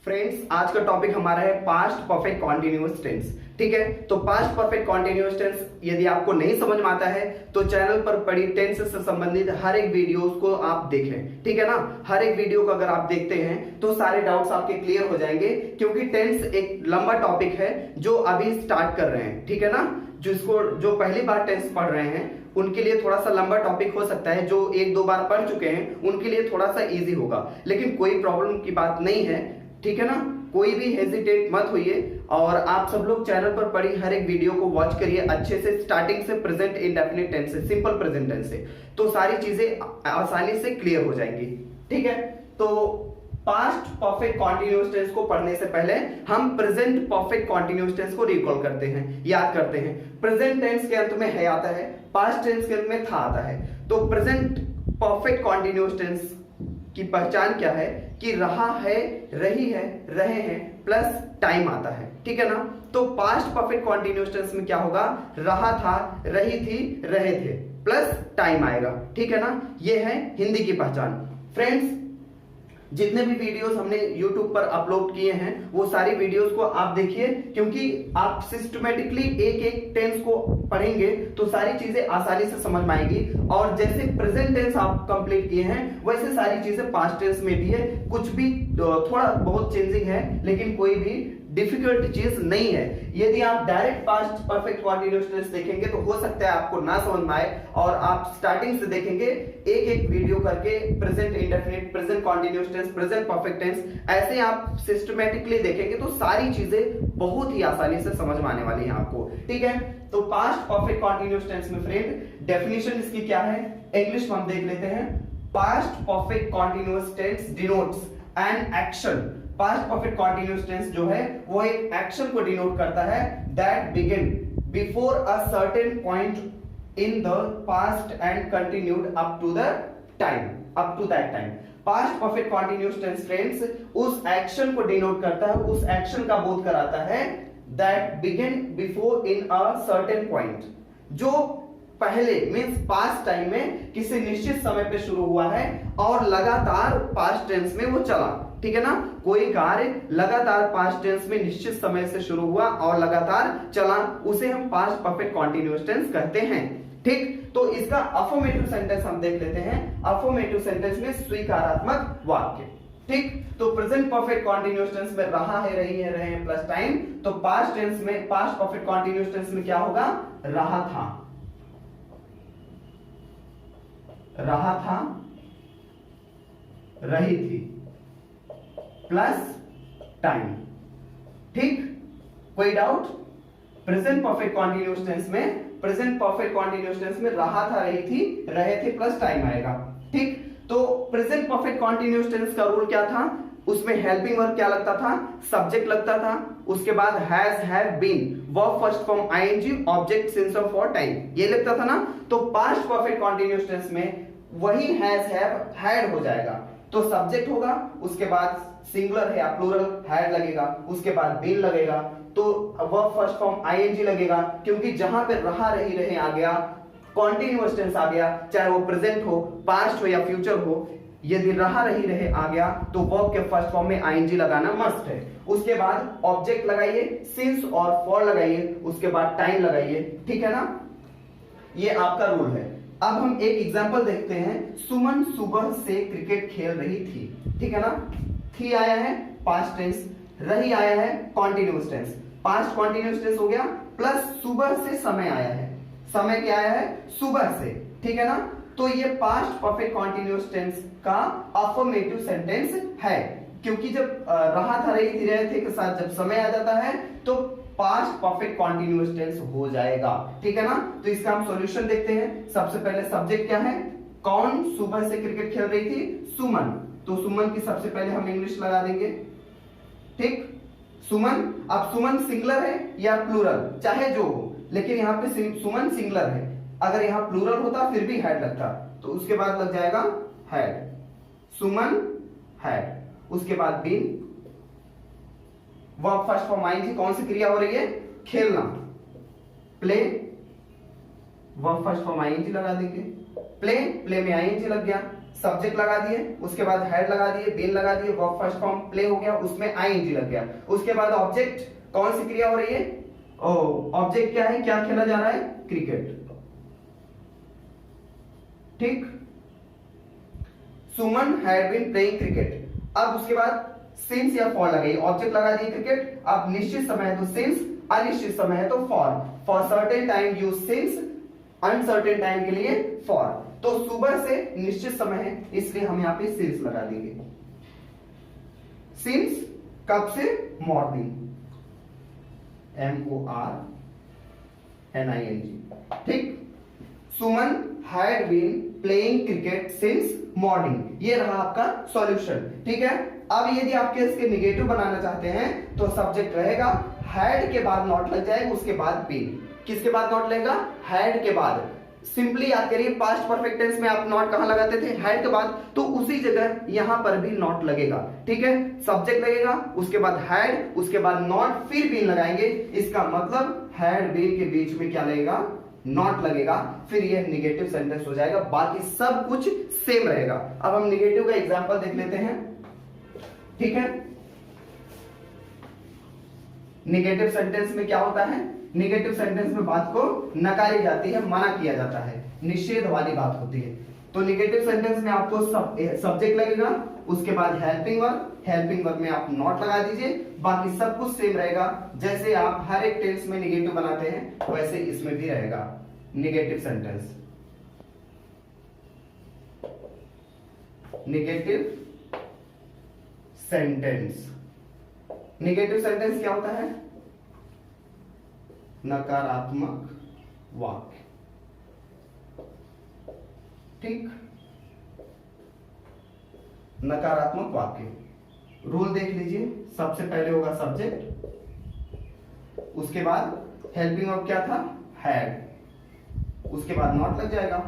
Friends, आज का topic हमारा है पास्ट परफेक्ट कॉन्टिन्यूअस टेंस। ठीक है, तो पास्ट परफेक्ट कॉन्टिन्यूअस टेंस यदि आपको नहीं समझ में आता है तो चैनल पर पड़ी टेंस से संबंधित हर एक वीडियो को आप देखें। ठीक है ना, हर एक वीडियो को अगर आप देखते हैं तो सारे डाउट्स आपके क्लियर हो जाएंगे, क्योंकि टेंस एक लंबा टॉपिक है जो अभी स्टार्ट कर रहे हैं। ठीक है ना, जो पहली बार टेंस पढ़ रहे हैं उनके लिए थोड़ा सा लंबा टॉपिक हो सकता है, जो एक दो बार पढ़ चुके हैं उनके लिए थोड़ा सा इजी होगा, लेकिन कोई प्रॉब्लम की बात नहीं है। ठीक है ना, कोई भी हेजिटेट मत होइए और आप सब लोग चैनल पर पड़ी हर एक वीडियो को वॉच करिए अच्छे से, स्टार्टिंग से प्रेजेंट इंडेफिनिट टेंस से, सिंपल प्रेजेंट टेंस से, तो सारी चीजें आसानी से क्लियर हो जाएंगी। ठीक है, तो पास्ट परफेक्ट कॉन्टिन्यूअस टेंस को पढ़ने से पहले हम प्रेजेंट परफेक्ट कॉन्टिन्यूअस टेंस को रिकॉल करते हैं, याद करते हैं। प्रेजेंट टेंस के अंत में है आता है, पास्ट टेंस के अंत में था आता है। तो प्रेजेंट परफेक्ट कॉन्टिन्यूअस टेंस की पहचान क्या है कि रहा है, रही है, रहे हैं प्लस टाइम आता है। ठीक है ना, तो पास्ट परफेक्ट कॉन्टिन्यूअस टेंस में क्या होगा, रहा था, रही थी, रहे थे प्लस टाइम आएगा। ठीक है ना, ये है हिंदी की पहचान। फ्रेंड्स, जितने भी वीडियोस हमने YouTube पर अपलोड किए हैं वो सारी वीडियोस को आप देखिए, क्योंकि आप सिस्टमेटिकली एक एक टेंस को पढ़ेंगे तो सारी चीजें आसानी से समझ में आएगी। और जैसे प्रेजेंट टेंस आप कंप्लीट किए हैं वैसे सारी चीजें पास्ट टेंस में भी है, कुछ भी थोड़ा बहुत चेंजिंग है लेकिन कोई भी डिफिकल्ट चीज नहीं है। यदि आप direct past perfect continuous tense देखेंगे तो हो सकता है आपको ना समझ में आए, और आप स्टार्टिंग से देखेंगे एक एक वीडियो करके, present indefinite, present continuous tense, present perfect tense, ऐसे आप सिस्टमैटिकली देखेंगे तो सारी चीजें बहुत ही आसानी से समझ में आने वाली हैं आपको। ठीक है, तो पास्ट परफेक्ट कॉन्टिन्यूअस टेंस में फ्रेंड डेफिनेशन इसकी क्या है, इंग्लिश में हम देख लेते हैं। Past perfect continuous tense denotes an action. Past perfect continuous tense जो है वो एक एक्शन को डिनोट करता है that begin before a certain point in the past and continued up to that time. Past perfect continuous tense friends उस action को denote करता है, उस एक्शन का बोध कराता है that begin before in a certain point, जो पहले मींस पास्ट टाइम में किसी निश्चित समय पे शुरू हुआ है और लगातार पास्ट टेंस में वो चला। ठीक है ना, कोई कार्य लगातार पास्ट टेंस में निश्चित समय से शुरू हुआ और लगातार चला, उसे हम पास्ट परफेक्ट कॉन्टिन्यूअस टेंस कहते हैं। ठीक, तो इसका अफर्मेटिव सेंटेंस हम देख लेते हैं। अफर्मेटिव सेंटेंस में स्वीकारात्मक वाक्य। ठीक, तो प्रेजेंट परफेक्ट कॉन्टिन्यूअस टेंस में रहा है, रही है, रहे हैं प्लस टाइम, तो पास्ट टेंस में, पास्ट परफेक्ट कॉन्टिन्यूअस टेंस में क्या होगा, रहा था, रहा था, रही थी प्लस टाइम। ठीक, कोई doubt? Present perfect continuous tense में, प्रेजेंट परफेक्ट कॉन्टिन्यूअस टेंस में रहा था, रही थी, रहे थे प्लस टाइम आएगा। ठीक, तो प्रेजेंट परफेक्ट कॉन्टिन्यूअस टेंस का रूल क्या था, उसमें हेल्पिंग वर्ब क्या लगता था, सब्जेक्ट लगता था, उसके बाद has, have, been, verb first form ING, object since of for time, ये लगता था ना। तो पास्ट परफेक्ट कॉन्टिन्यूअस टेंस में वही हैज, हैव, हैड हो जाएगा, तो सब्जेक्ट होगा, उसके बाद सिंगुलर है या प्लूरल हैड लगेगा, उसके बाद बीन लगेगा, तो वर्ब फर्स्ट फॉर्म आईएनजी लगेगा, क्योंकि जहां पे रहा, रही, रहे आ गया, कॉन्टिन्यूअस टेंस आ गया, चाहे वो प्रेजेंट हो, पास्ट हो या फ्यूचर हो, यदि रहा, रही, रहे आ गया तो वर्ब के फर्स्ट फॉर्म में आईएनजी लगाना मस्ट है। उसके बाद ऑब्जेक्ट लगाइए, सिंस और फॉर लगाइए, उसके बाद टाइम लगाइए। ठीक है ना, ये आपका रूल है। अब हम एक एग्जांपल देखते हैं। सुमन सुबह से क्रिकेट खेल रही थी। ठीक है ना, थी आया है पास्ट टेंस, रही आया है continuous tense, past continuous tense हो गया, प्लस सुबह से समय आया है, समय क्या आया है, सुबह से। ठीक है ना, तो ये पास्ट परफेक्ट कॉन्टिन्यूअस टेंस का अफर्मेटिव सेंटेंस है, क्योंकि जब रहा था, रही थी, रहे थे के साथ जब समय आ जाता है तो पास्ट परफेक्ट कॉन्टिन्यूअस टेंस हो जाएगा। ठीक है ना, तो इसका हम सॉल्यूशन देखते हैं। सबसे पहले सब्जेक्ट क्या है, कौन सुबह से क्रिकेट खेल रही थी, सुमन, तो सुमन की सबसे पहले हम इंग्लिश लगा देंगे। ठीक, सुमन, अब सुमन सिंगुलर है या प्लूरल, चाहे जो हो, लेकिन यहाँ पे सुमन सिंगुलर है, अगर यहाँ प्लूरल होता फिर भी हैड लगता, तो उसके बाद लग जाएगा हैड, सुमन हैड, उसके बाद been, verb first form ING, कौन सी क्रिया हो रही है, खेलना, play, verb first form ING लगा देंगे, प्ले, प्ले में आईएनजी लग गया, सब्जेक्ट लगा दिए, उसके बाद हेड लगा दिए, बीन लगा दिए, वर्ब फर्स्ट फॉर्म प्ले हो गया, उसमें आईएनजी लग गया। उसके बाद ऑब्जेक्ट, कौन सी क्रिया हो रही है? ऑब्जेक्ट क्या है, क्या खेला जा रहा है? क्रिकेट। ठीक, Suman had been playing cricket. अब उसके बाद सिंस या फॉर लगे, ऑब्जेक्ट लगा दिए क्रिकेट, अब निश्चित समय है तो सिंस, अनिश्चित समय है तो for certain time use since, uncertain time के लिए फॉर। तो सुबह से निश्चित समय है इसलिए हम यहां पे सिंस लगा देंगे। सिंस कब से? Morning, MORNING। ठीक, Suman had been playing cricket since morning. ये रहा आपका सॉल्यूशन। ठीक है, अब यदि आपके इसके निगेटिव बनाना चाहते हैं तो सब्जेक्ट रहेगा, हैड के बाद नॉट लग जाएगा, उसके बाद बीन। किसके बाद नॉट लगेगा? हैड के बाद। सिंपली याद करिए, पास्ट परफेक्ट टेंस में आप नॉट कहां लगाते थे? हैड के बाद, तो उसी जगह यहां पर भी नॉट लगेगा। ठीक है, सब्जेक्ट लगेगा, उसके बाद हैड, उसके बाद नॉट, फिर बीन लगाएंगे। इसका मतलब हैड बीन के बीच में क्या लगेगा? नॉट लगेगा, फिर यह निगेटिव सेंटेंस हो जाएगा। बाकी सब कुछ सेम रहेगा। अब हम निगेटिव का एग्जांपल देख लेते हैं। ठीक है, निगेटिव सेंटेंस में क्या होता है? निगेटिव सेंटेंस में बात को नकारी जाती है, मना किया जाता है, निषेध वाली बात होती है। तो निगेटिव सेंटेंस में आपको सब्जेक्ट लगेगा, उसके बाद हेल्पिंग वर्ब, हेल्पिंग वर्ब में आप नॉट लगा दीजिए, बाकी सब कुछ सेम रहेगा। जैसे आप हर एक टेंस में निगेटिव बनाते हैं वैसे इसमें भी रहेगा negative sentence. Negative sentence, negative sentence क्या होता है? नकारात्मक वाक्य। ठीक, नकारात्मक वाक्य। रूल देख लीजिए, सबसे पहले होगा सब्जेक्ट, उसके बाद हेल्पिंग वर्ब क्या था? हैड, उसके बाद नॉट लग जाएगा,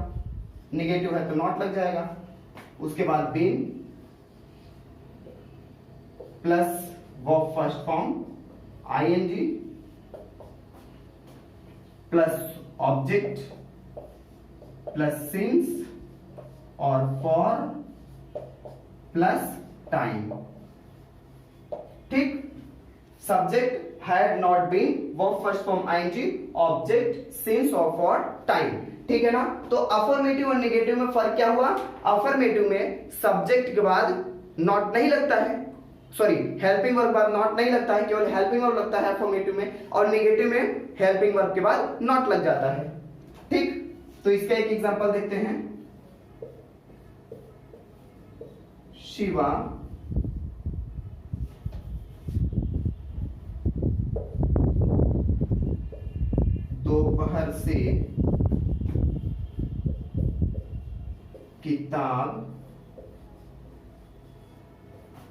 निगेटिव है तो नॉट लग जाएगा, उसके बाद been plus verb first form ING plus object plus since और फॉर प्लस टाइम। ठीक, subject had not been, verb first form ING, object since और फॉर टाइम। ठीक है ना? तो अफर्मेटिव और नेगेटिव में फर्क क्या हुआ? अफर्मेटिव में सब्जेक्ट के बाद नॉट नहीं लगता है, सॉरी हेल्पिंग वर्ब के बाद नॉट नहीं लगता है, केवल हेल्पिंग वर्ब लगता है अफर्मेटिव में, और नेगेटिव में हेल्पिंग वर्ब के बाद नॉट लग जाता है। ठीक, तो इसका एक एग्जांपल देखते हैं। शिवा दोपहर से किताब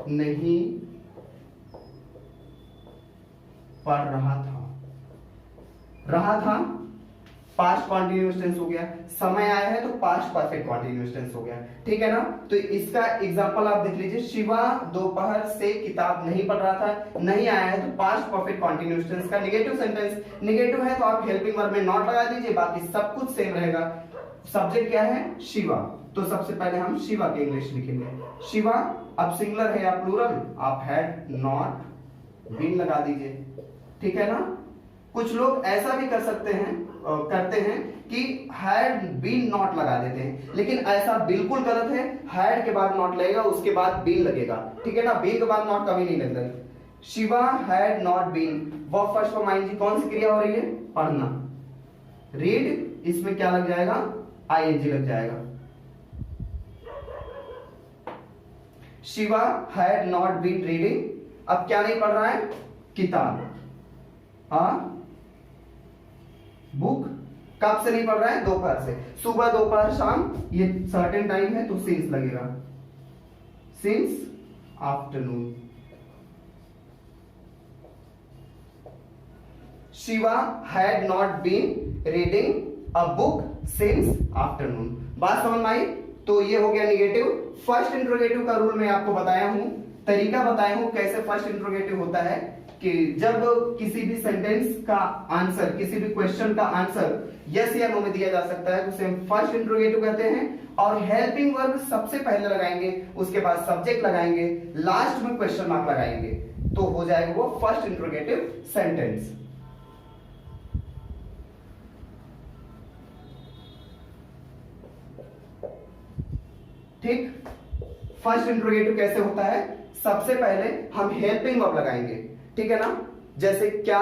नहीं पढ़ रहा था पास्ट कॉन्टिन्यूअस टेंस हो गया, समय आया है तो पास्ट परफेक्ट कॉन्टिन्यूअस टेंस हो गया। ठीक है ना? तो इसका एग्जांपल आप देख लीजिए, शिवा दोपहर से किताब नहीं पढ़ रहा था, नहीं आया है तो पास्ट परफेक्ट कॉन्टिन्यूअस टेंस का निगेटिव सेंटेंस। निगेटिव है तो आप हेल्पिंग वर्ब में नॉट लगा दीजिए, बाकी सब कुछ सेम रहेगा। सब्जेक्ट क्या है? शिवा, तो सबसे पहले हम शिवा के इंग्लिश लिखेंगे। शिवा, अब सिंगुलर है या प्लूरल, आप हैड नॉट बीन लगा दीजिए। ठीक है ना? कुछ लोग ऐसा भी करते हैं कि हैड बीन नॉट लगा देते हैं, लेकिन ऐसा बिल्कुल गलत है। हैड के बाद नॉट लगेगा, उसके बाद बीन लगेगा। ठीक है ना? बीन के बाद नॉट कभी नहीं लगता। Shiva had not been, verb first form ING, कौन सी क्रिया हो रही है? पढ़ना। रीड, इसमें क्या लग जाएगा? आईएनजी लग जाएगा। Shiva had not been reading, अब क्या नहीं पढ़ रहा है? किताब। बुक, कब से नहीं पढ़ रहा है? दोपहर से। सुबह, दोपहर, शाम, ये सर्टेन टाइम है तो सिंस लगेगा, since afternoon. Shiva had not been reading a book since afternoon. बात समझ में आई? तो ये हो गया निगेटिव। फर्स्ट इंट्रोगेटिव का रूल मैं आपको बताया हूं, तरीका बताया हूं कैसे फर्स्ट इंट्रोगेटिव होता है कि जब किसी भी सेंटेंस का आंसर, किसी भी क्वेश्चन का आंसर यस या नो में दिया जा सकता है तो उसे हम फर्स्ट इंट्रोगेटिव कहते हैं, और हेल्पिंग वर्ब सबसे पहले लगाएंगे, उसके बाद सब्जेक्ट लगाएंगे, लास्ट में क्वेश्चन मार्क लगाएंगे, तो हो जाएगा वो फर्स्ट इंट्रोगेटिव सेंटेंस। ठीक, फर्स्ट इंट्रोगेटिव कैसे होता है, सबसे पहले हम हेल्पिंग वर्ब लगाएंगे, ठीक है ना। जैसे क्या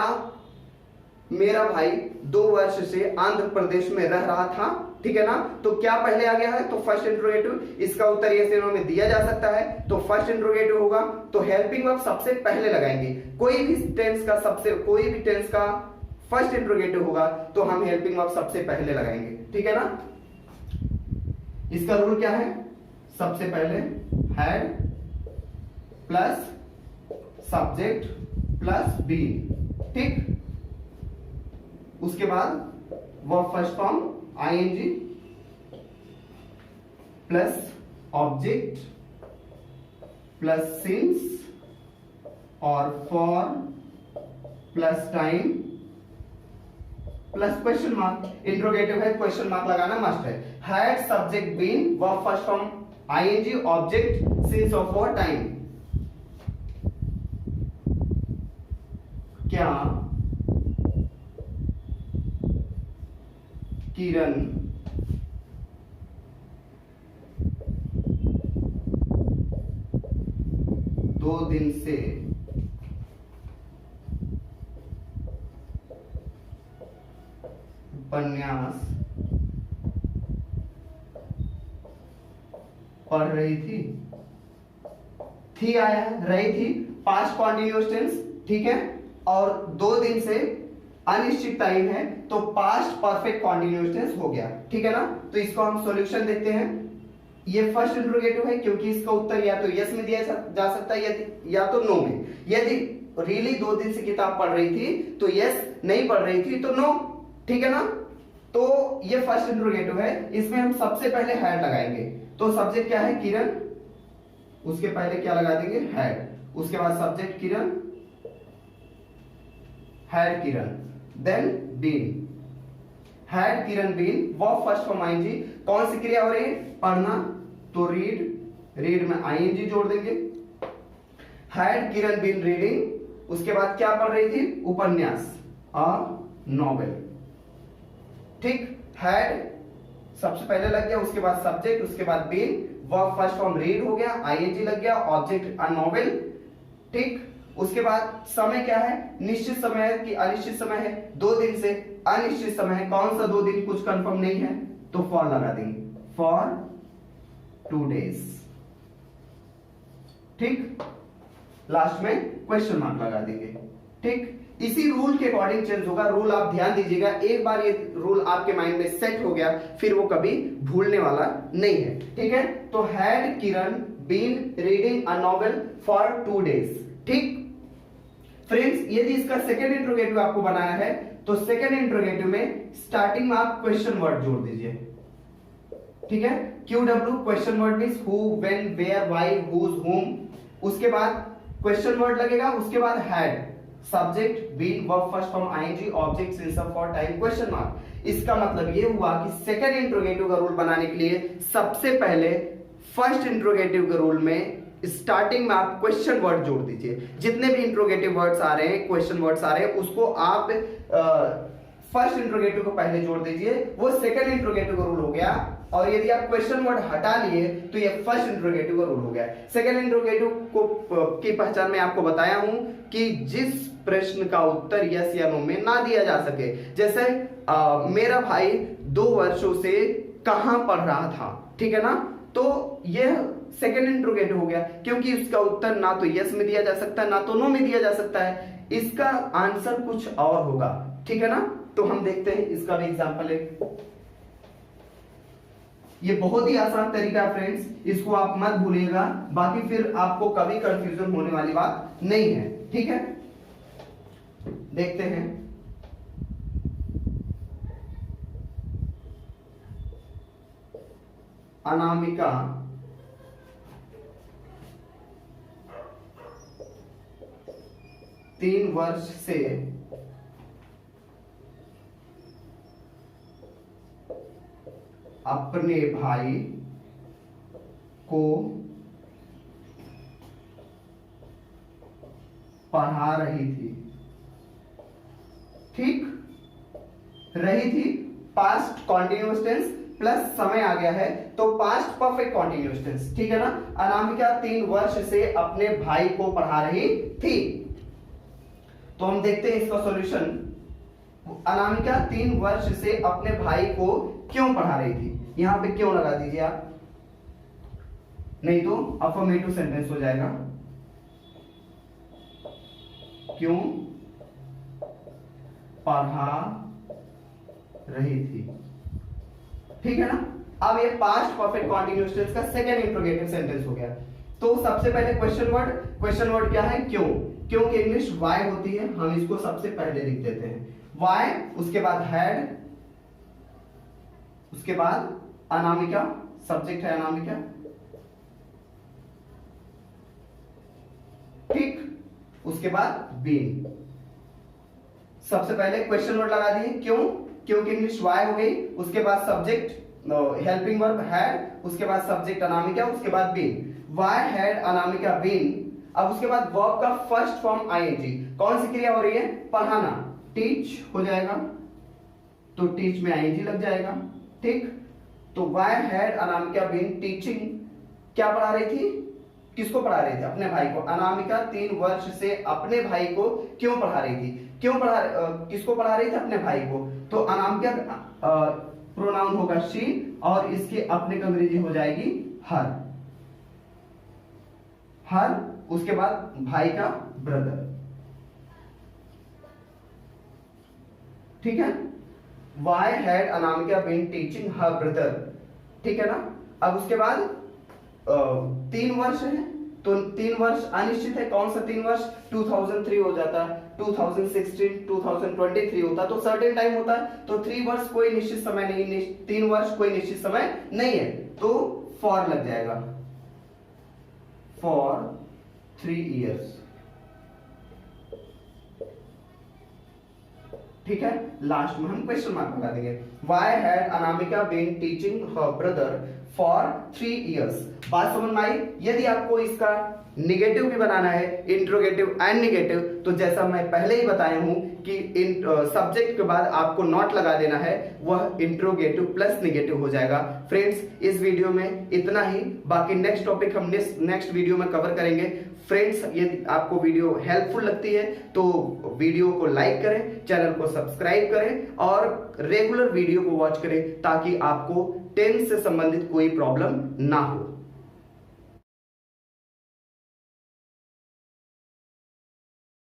मेरा भाई 2 वर्ष से आंध्र प्रदेश में रह रहा था, ठीक है ना, तो क्या पहले आ गया है, तो फर्स्ट इंट्रोगेटिव, इसका उत्तर यस या नो में दिया जा सकता है, तो फर्स्ट इंट्रोगेटिव होगा, तो हेल्पिंग वर्ब सबसे पहले लगाएंगे। कोई भी टेंस का फर्स्ट इंट्रोगेटिव होगा तो हम हेल्पिंग वर्ब सबसे पहले लगाएंगे, ठीक है ना। इसका रूल क्या है, सबसे पहले had plus subject plus be, ठीक, उसके बाद verb first form ING plus object plus since और for plus time plus question mark. Interrogative है, क्वेश्चन मार्क लगाना मस्ट है। Had subject been verb first form ING object since और for time. क्या किरण दो दिन से उपन्यास पढ़ रही थी आया है, रही थी पास्ट कॉन्टिन्यूअस टेंस, ठीक है, और 2 दिन से अनिश्चित टाइम है तो पास्ट परफेक्ट कॉन्टिन्यूअस टेंस हो गया, ठीक है ना। तो इसको हम सॉल्यूशन देखते हैं। ये फर्स्ट इंट्रोगेटिव है क्योंकि इसका उत्तर या तो यस में दिया जा सकता है या तो नो में। यदि रियली 2 दिन से किताब पढ़ रही थी तो यस, नहीं पढ़ रही थी तो नो, ठीक है ना। तो ये फर्स्ट इंट्रोगेटिव है, इसमें हम सबसे पहले हैड लगाएंगे। तो सब्जेक्ट क्या है, किरण, उसके पहले क्या लगा देंगे, हैड, उसके बाद subject Kiran, had Kiran, then been, had Kiran been verb first form ING. कौन सी क्रिया हो रही है, पढ़ना, तो रीड, रीड में आईएनजी जोड़ देंगे। हैड किरण बीन रीडिंग, उसके बाद क्या पढ़ रही थी, उपन्यास, अ नॉवेल, ठीक। हैड सबसे पहले लग गया, उसके बाद सब्जेक्ट, उसके बाद been, verb first form read हो गया, आईएनजी लग गया, ऑब्जेक्ट अ नॉवेल, ठीक। उसके बाद समय क्या है, निश्चित समय है कि अनिश्चित समय है, 2 दिन से अनिश्चित समय है, कौन सा 2 दिन, कुछ कंफर्म नहीं है, तो फॉर लगा देंगे, फॉर 2 days, ठीक। लास्ट में क्वेश्चन मार्क लगा देंगे, ठीक। इसी रूल के अकॉर्डिंग चेंज होगा। रूल आप ध्यान दीजिएगा, एक बार ये रूल आपके माइंड में सेट हो गया फिर वो कभी भूलने वाला नहीं है, ठीक है। तो had Kiran been reading a novel for 2 days, ठीक। फ्रेंड्स, यदि इसका सेकेंड इंट्रोगेटिव आपको बनाना है तो सेकेंड इंट्रोगेटिव में स्टार्टिंग में आप क्वेश्चन वर्ड जोड़ दीजिए, ठीक है। QW question word means who, when, where, why, whose, whom, उसके बाद क्वेश्चन वर्ड लगेगा, उसके बाद had, subject been verb first form ING object since for time question mark. इसका मतलब ये हुआ कि सेकेंड इंट्रोगेटिव का रूल बनाने के लिए सबसे पहले फर्स्ट इंट्रोगेटिव के रूल में स्टार्टिंग में आप क्वेश्चन वर्ड जोड़ दीजिए। जितने भी इंट्रोगेटिव वर्ड्स आ रहे हैं, क्वेश्चन वर्ड्स आ रहे हैं, उसको आप फर्स्ट इंट्रोगेटिव को पहले जोड़ दीजिए, वो सेकंड इंट्रोगेटिव का रूल हो गया। और यदि आप क्वेश्चन वर्ड हटा लिए तो ये फर्स्ट इंट्रोगेटिव का रूल हो गया। सेकंड इंट्रोगेटिव को की पहचान मैं आपको बताया हूं कि जिस प्रश्न का उत्तर यस या नो में ना दिया जा सके, जैसे मेरा भाई 2 वर्षों से कहां पढ़ रहा था, ठीक है ना, तो यह सेकंड इंट्रोगेटिव हो गया क्योंकि उसका उत्तर ना तो यस में दिया जा सकता है ना तो नो में दिया जा सकता है, इसका आंसर कुछ और होगा, ठीक है ना। तो हम देखते हैं इसका भी एग्जांपल है। ये बहुत ही आसान तरीका है फ्रेंड्स, इसको आप मत भूलिएगा, बाकी फिर आपको कभी कंफ्यूजन होने वाली बात नहीं है, ठीक है। देखते हैं, अनामिका तीन वर्ष से अपने भाई को पढ़ा रही थी। ठीक, रही थी पास्ट कॉन्टिन्यूअस टेंस प्लस समय आ गया है तो पास्ट परफेक्ट कॉन्टिन्यूअस टेंस। ठीक है ना। अनामिका 3 वर्ष से अपने भाई को पढ़ा रही थी। तो हम देखते हैं इसका सॉल्यूशन। अनामिका 3 वर्ष से अपने भाई को क्यों पढ़ा रही थी, यहां पे क्यों लगा दीजिए आप, नहीं तो अफर्मेटिव सेंटेंस हो जाएगा। क्यों पढ़ा रही थी। ठीक है ना। अब ये पास्ट परफेक्ट कॉन्टिन्यूअस टेंस का सेकंड इंट्रोगेटिव सेंटेंस हो गया। तो सबसे पहले क्वेश्चन वर्ड क्या है, क्यों। क्यों की इंग्लिश वाई होती है, हम इसको सबसे पहले लिख देते हैं वाई, उसके बाद हैड, उसके बाद अनामिका, सब्जेक्ट है अनामिका। ठीक, उसके बाद बीन। सबसे पहले क्वेश्चन वर्ड लगा दिए क्यों, क्योंकि इंग्लिश वाई हो गई, उसके बाद सब्जेक्ट हेल्पिंग वर्ब हैड, उसके बाद सब्जेक्ट अनामिका, उसके बाद been. Why had Anamika been. अब उसके बाद वर्ब का फर्स्ट फॉर्म आईएनजी, कौन सी क्रिया हो रही है, पढ़ाना, टीच हो जाएगा, तो टीच में आईएनजी लग जाएगा। ठीक, तो why had Anamika been teaching, क्या पढ़ा रही थी, किसको पढ़ा रही थी, अपने भाई को। अनामिका 3 वर्ष से अपने भाई को क्यों पढ़ा रही थी, किसको पढ़ा रही थी, अपने भाई को। तो अनामिका प्रोनाउन होगा शी और इसके अपने की अंग्रेजी हो जाएगी हर। उसके बाद भाई का ब्रदर। ठीक है, why had Anamika been teaching her brother. ठीक है ना। अब उसके बाद 3 वर्ष है तो 3 वर्ष अनिश्चित है, कौन सा 3 वर्ष, 2003 हो जाता, 2016 2023 होता, तो सर्टेन टाइम होता है। तो 3 वर्ष कोई निश्चित समय नहीं, 3 वर्ष कोई निश्चित समय नहीं है, तो फॉर लग जाएगा, फॉर 3 years। ठीक है, लास्ट में हम क्वेश्चन मार्क लगा देंगे। Why had Anamika been teaching her brother for 3 years। बात समझ में आई। यदि आपको इसका निगेटिव भी बनाना है, इंट्रोगेटिव एंड निगेटिव, तो जैसा मैं पहले ही बताया हूं कि सब्जेक्ट के बाद आपको नॉट लगा देना है, वह इंट्रोगेटिव प्लस निगेटिव हो जाएगा। फ्रेंड्स, इस वीडियो में इतना ही, बाकी नेक्स्ट टॉपिक हम नेक्स्ट वीडियो में कवर करेंगे। फ्रेंड्स, यदि आपको वीडियो हेल्पफुल लगती है तो वीडियो को लाइक करें, चैनल को सब्सक्राइब करें और रेगुलर वीडियो को वॉच करें ताकि आपको टेंस से संबंधित कोई प्रॉब्लम ना हो।